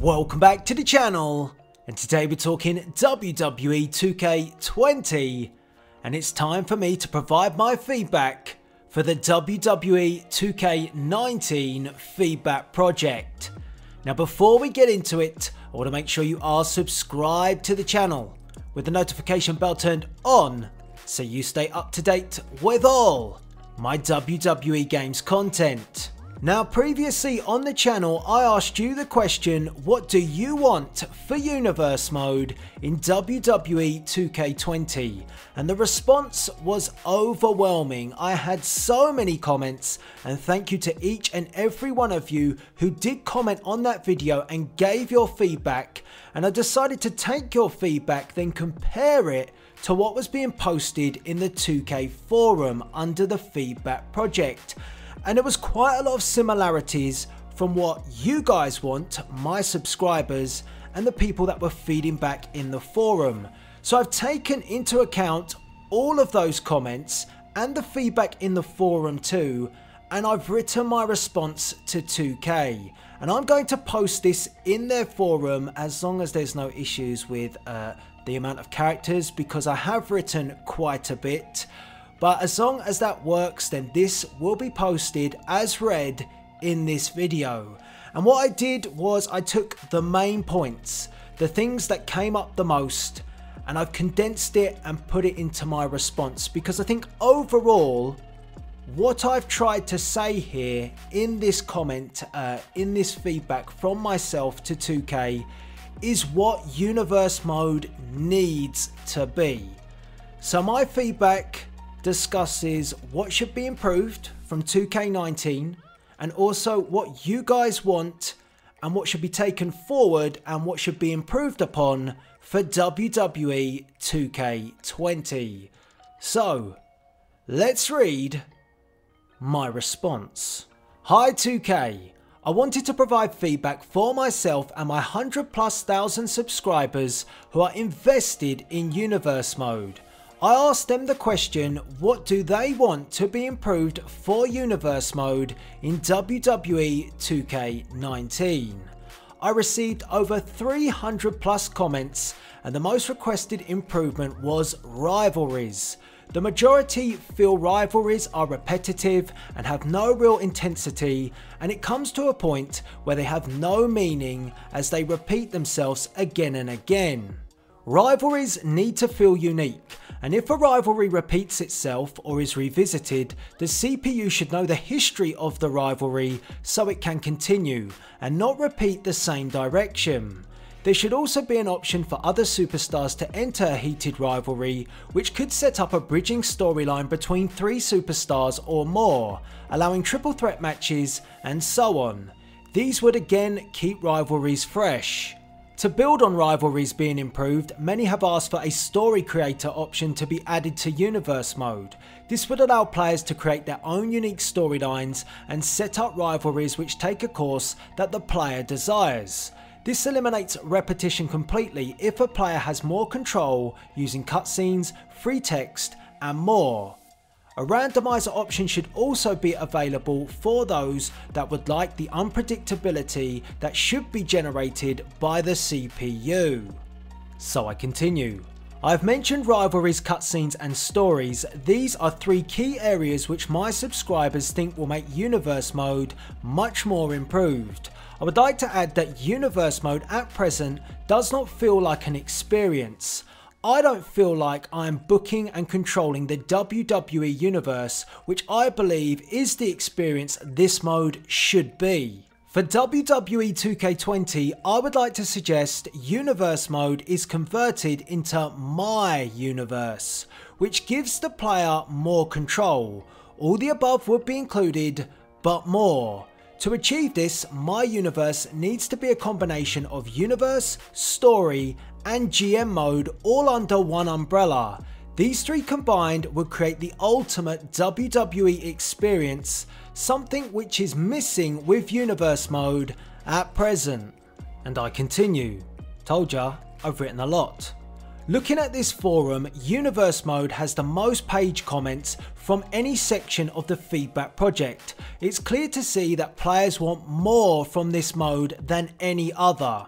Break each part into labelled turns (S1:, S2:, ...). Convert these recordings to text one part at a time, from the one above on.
S1: Welcome back to the channel, and today we're talking WWE 2K20, and it's time for me to provide my feedback for the WWE 2K19 feedback project. Now before we get into it, I want to make sure you are subscribed to the channel with the notification bell turned on so you stay up to date with all my WWE games content. Now previously on the channel I asked you the question, what do you want for Universe Mode in WWE 2K20? And the response was overwhelming. I had so many comments, and thank you to each and every one of you who did comment on that video and gave your feedback. And I decided to take your feedback, then compare it to what was being posted in the 2K forum under the feedback project. And there was quite a lot of similarities from what you guys want, my subscribers, and the people that were feeding back in the forum. So I've taken into account all of those comments and the feedback in the forum too, and I've written my response to 2K. And I'm going to post this in their forum as long as there's no issues with the amount of characters, because I have written quite a bit. But as long as that works, then this will be posted as read in this video. And what I did was I took the main points, the things that came up the most, and I've condensed it and put it into my response, because I think overall what I've tried to say here in this comment, in this feedback from myself to 2K, is what Universe Mode needs to be. So my feedback discusses what should be improved from 2K19, and also what you guys want and what should be taken forward and what should be improved upon for WWE 2K20. So let's read my response. Hi 2K, I wanted to provide feedback for myself and my 100,000+ subscribers who are invested in Universe Mode. I asked them the question, what do they want to be improved for Universe Mode in WWE 2K19? I received over 300+ comments, and the most requested improvement was Rivalries. The majority feel Rivalries are repetitive and have no real intensity, and it comes to a point where they have no meaning as they repeat themselves again and again. Rivalries need to feel unique, and if a rivalry repeats itself or is revisited, the CPU should know the history of the rivalry so it can continue and not repeat the same direction. There should also be an option for other superstars to enter a heated rivalry, which could set up a bridging storyline between 3 superstars or more, allowing triple threat matches and so on. These would again keep rivalries fresh. To build on Rivalries being improved, many have asked for a story creator option to be added to Universe Mode. This would allow players to create their own unique storylines and set up rivalries which take a course that the player desires. This eliminates repetition completely if a player has more control using cutscenes, free text and more. A randomizer option should also be available for those that would like the unpredictability that should be generated by the CPU. So I continue. I've mentioned rivalries, cutscenes and stories. These are 3 key areas which my subscribers think will make Universe Mode much more improved. I would like to add that Universe Mode at present does not feel like an experience. I don't feel like I'm booking and controlling the WWE Universe, which I believe is the experience this mode should be. For WWE 2K20, I would like to suggest Universe Mode is converted into My Universe, which gives the player more control. All the above would be included, but more. To achieve this, My Universe needs to be a combination of Universe, Story and GM Mode all under one umbrella. These 3 combined would create the ultimate WWE experience, something which is missing with Universe Mode at present. And I continue. Told ya, I've written a lot. Looking at this forum, Universe Mode has the most page comments from any section of the feedback project. It's clear to see that players want more from this mode than any other.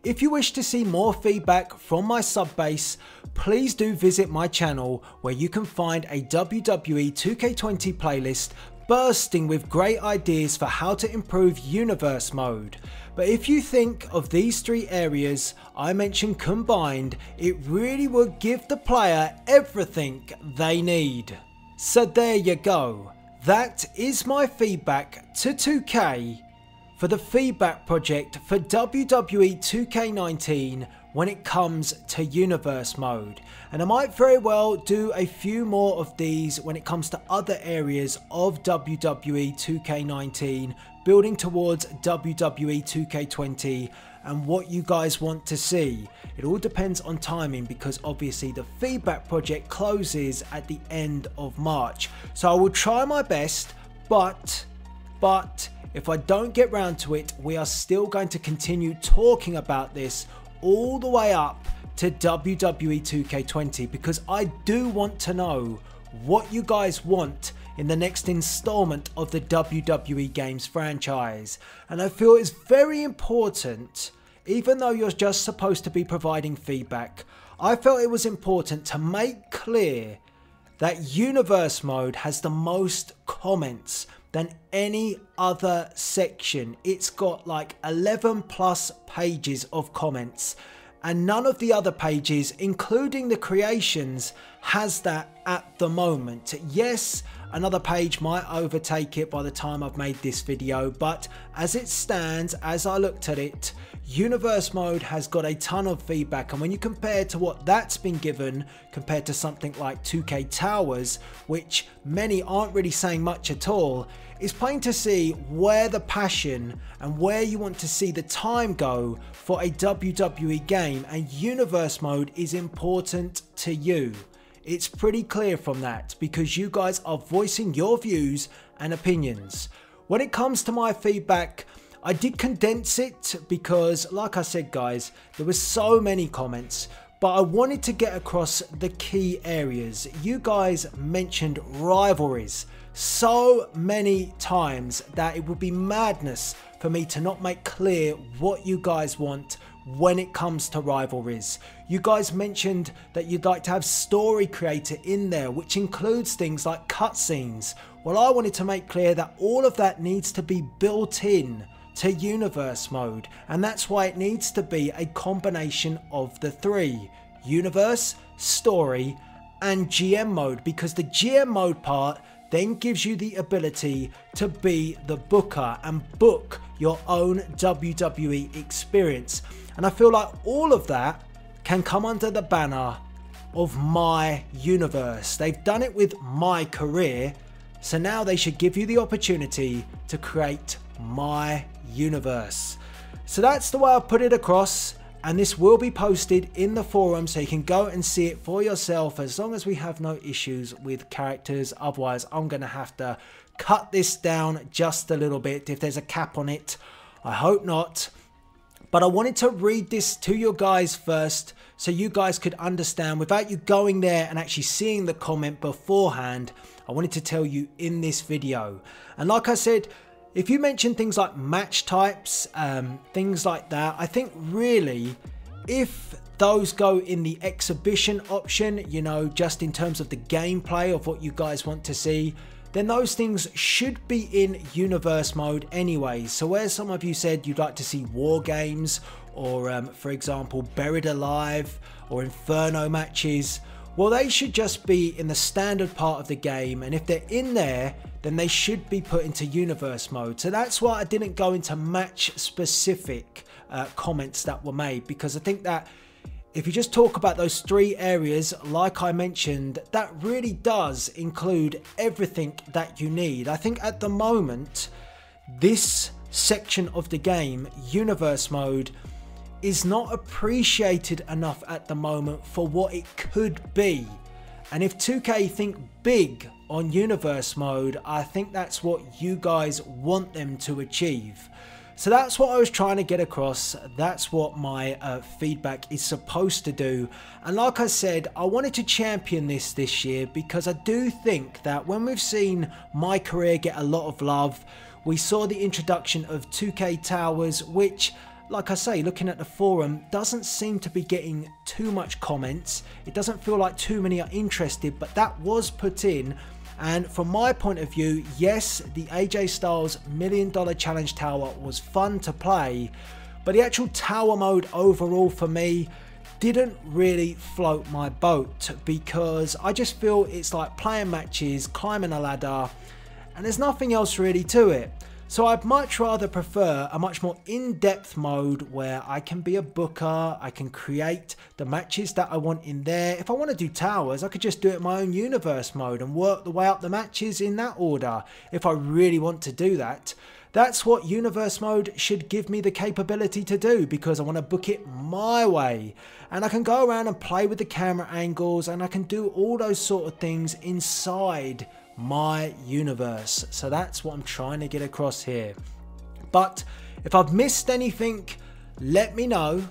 S1: If you wish to see more feedback from my sub base, please do visit my channel where you can find a WWE 2K20 playlist bursting with great ideas for how to improve universe mode. But if you think of these three areas I mentioned combined, it really would give the player everything they need. So there you go. That is my feedback to 2K for the feedback project for WWE 2K19 when it comes to universe mode, and I might very well do a few more of these when it comes to other areas of WWE 2K19 building towards WWE 2K20 and what you guys want to see. It all depends on timing because obviously the feedback project closes at the end of March, so I will try my best, but if I don't get round to it, we are still going to continue talking about this all the way up to WWE 2K20 because I do want to know what you guys want in the next installment of the WWE games franchise. And I feel it's very important, even though you're just supposed to be providing feedback, I felt it was important to make clear that universe mode has the most comments than any other section. It's got like 11 plus pages of comments, and none of the other pages, including the creations, has that at the moment. Yes, another page might overtake it by the time I've made this video, but as it stands, as I looked at it, universe mode has got a ton of feedback, and when you compare to what that's been given compared to something like 2K Towers, which many aren't really saying much at all, it's plain to see where the passion and where you want to see the time go for a WWE game, and universe mode is important to you. It's pretty clear from that because you guys are voicing your views and opinions. When it comes to my feedback, I did condense it because, like I said guys, there were so many comments, but I wanted to get across the key areas. You guys mentioned rivalries so many times that it would be madness for me to not make clear what you guys want when it comes to rivalries. You guys mentioned that you'd like to have story creator in there, which includes things like cutscenes. Well, I wanted to make clear that all of that needs to be built in to universe mode, and that's why it needs to be a combination of the three: universe, story and GM mode, because the GM mode part then gives you the ability to be the booker and book your own WWE experience. And I feel like all of that can come under the banner of my universe. They've done it with my career, so now they should give you the opportunity to create my universe. So that's the way I put it across, and this will be posted in the forum so you can go and see it for yourself, as long as we have no issues with characters. Otherwise I'm going to have to cut this down just a little bit if there's a cap on it. I hope not. But I wanted to read this to you guys first so you guys could understand without you going there and actually seeing the comment beforehand. I wanted to tell you in this video. And like I said, if you mention things like match types, things like that, I think really if those go in the exhibition option, you know, just in terms of the gameplay of what you guys want to see, then those things should be in universe mode anyway. So where some of you said you'd like to see war games or for example Buried Alive or Inferno matches, well, they should just be in the standard part of the game, and if they're in there then they should be put into universe mode. So that's why I didn't go into match specific comments that were made, because I think that if you just talk about those three areas, like I mentioned, that really does include everything that you need. I think at the moment, this section of the game, universe mode, is not appreciated enough at the moment for what it could be. And if 2K think big on universe mode, I think that's what you guys want them to achieve. So that's what I was trying to get across. That's what my feedback is supposed to do. And like I said, I wanted to champion this year because I do think that when we've seen my career get a lot of love, we saw the introduction of 2K Towers, which like I say, looking at the forum, doesn't seem to be getting too much comments. It doesn't feel like too many are interested, but that was put in. And from my point of view, yes, the AJ Styles $1 Million Challenge Tower was fun to play, but the actual tower mode overall for me didn't really float my boat, because I just feel it's like playing matches, climbing a ladder, and there's nothing else really to it. So I'd much rather prefer a much more in-depth mode where I can be a booker, I can create the matches that I want in there. If I want to do towers, I could just do it in my own universe mode and work the way up the matches in that order if I really want to do that. That's what universe mode should give me the capability to do, because I want to book it my way. And I can go around and play with the camera angles, and I can do all those sort of things inside my universe. So that's what I'm trying to get across here. But if I've missed anything, let me know.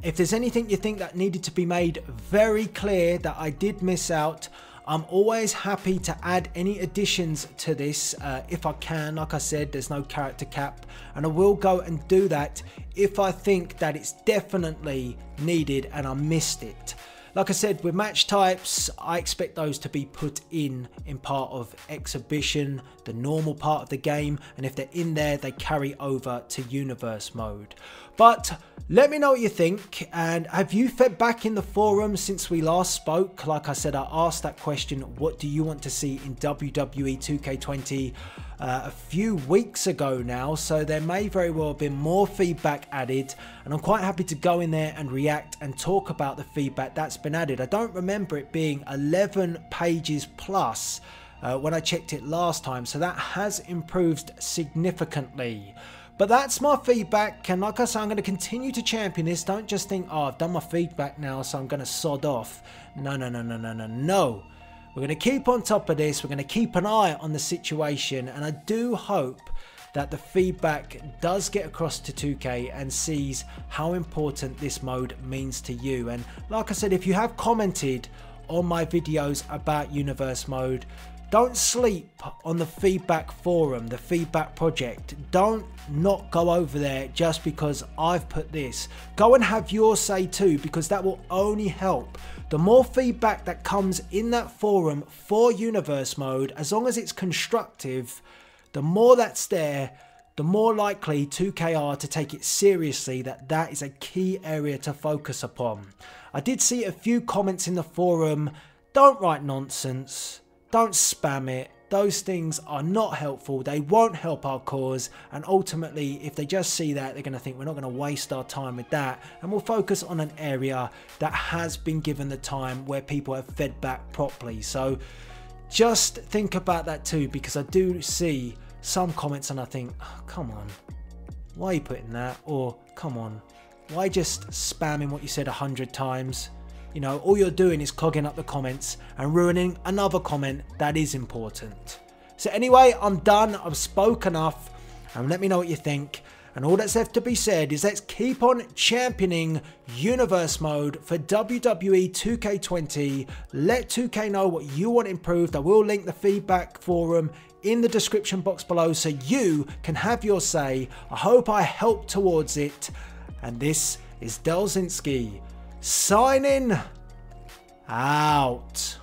S1: If there's anything you think that needed to be made very clear that I did miss out, I'm always happy to add any additions to this if I can. Like I said, there's no character cap, and I will go and do that if I think that it's definitely needed and I missed it. Like I said, with match types, I expect those to be put in part of exhibition, the normal part of the game, and if they're in there, they carry over to universe mode. But let me know what you think, and have you fed back in the forum since we last spoke? Like I said, I asked that question, what do you want to see in WWE 2K20 a few weeks ago now, so there may very well have been more feedback added, and I'm quite happy to go in there and react and talk about the feedback that's been added. I don't remember it being 11 pages plus when I checked it last time, so that has improved significantly. But that's my feedback, and like I say, I'm going to continue to champion this. Don't just think, oh, I've done my feedback now, so I'm going to sod off. No, no, no, no, no, no, no. We're going to keep on top of this. We're going to keep an eye on the situation, and I do hope that the feedback does get across to 2K and sees how important this mode means to you. And like I said, if you have commented on my videos about universe mode, don't sleep on the feedback forum, the feedback project. Don't not go over there just because I've put this. Go and have your say too, because that will only help. The more feedback that comes in that forum for universe mode, as long as it's constructive, the more that's there, the more likely 2K are to take it seriously, that is a key area to focus upon. I did see a few comments in the forum. Don't write nonsense. Don't spam it. Those things are not helpful. They won't help our cause, and ultimately if they just see that, they're going to think we're not going to waste our time with that, and we'll focus on an area that has been given the time where people have fed back properly. So just think about that too, because I do see some comments and I think, oh, come on, why are you putting that? Or come on, why just spamming what you said 100 times? You know, all you're doing is clogging up the comments and ruining another comment that is important. So anyway, I'm done. I've spoken enough, and let me know what you think. And all that's left to be said is let's keep on championing universe mode for WWE 2K20. Let 2K know what you want improved. I will link the feedback forum in the description box below so you can have your say. I hope I helped towards it. And this is Delzinski, signing out.